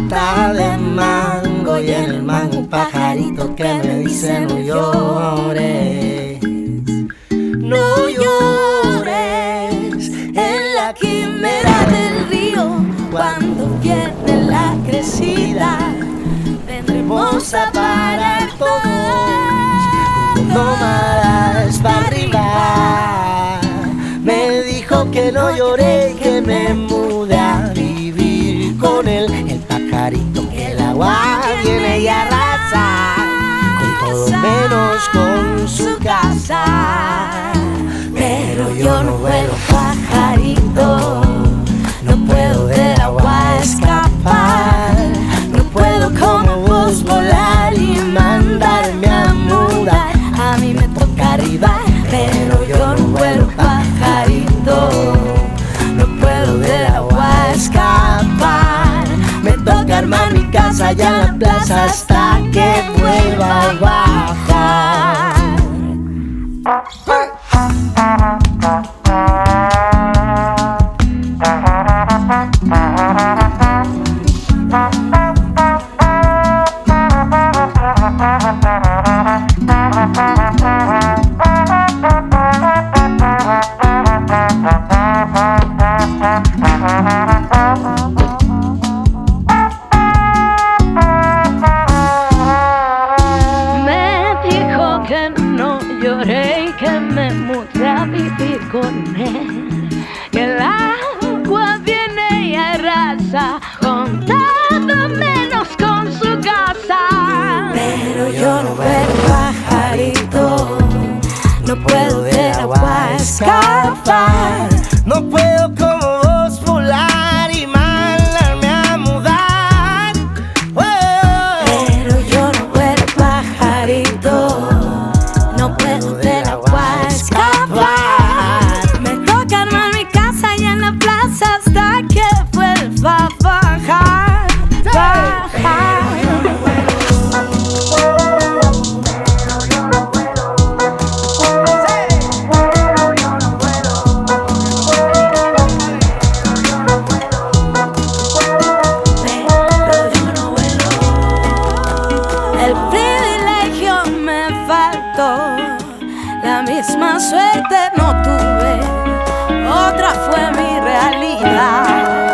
mata de mango y en el mango un pajarito que me dice no llores, no llores. En la quimera del río, cuando viene la crecida, vendremos a parar todos como nómadas para arriba. Me dijo que no lloré, que me mude a vivir con él. El pajarito que el agua viene y arrasa con todo menos con su casa. Pero yo no vuelo pajarito, no puedo del agua escapar, no puedo como vos volar y mandarme a mudar. A mí me toca arriba, pero yo no vuelo pajarito, no puedo del agua escapar. Me toca armar mi casa allá en la plaza hasta que vuelva a bajar. Que no lloré y que me mudé a vivir con él. Que el agua viene y arrasa con todo menos con su casa. Pero yo no veo pajarito, no puedo del agua escapar, no puedo como vos volar y mandarme a mudar. Pero yo no veo pajarito, no puedo del agua escapar. Me toca armar mi casa allá en la plaza hasta que vuelva a bajar, bajar. El privilegio me faltó, la misma suerte no tuve, otra fue mi realidad.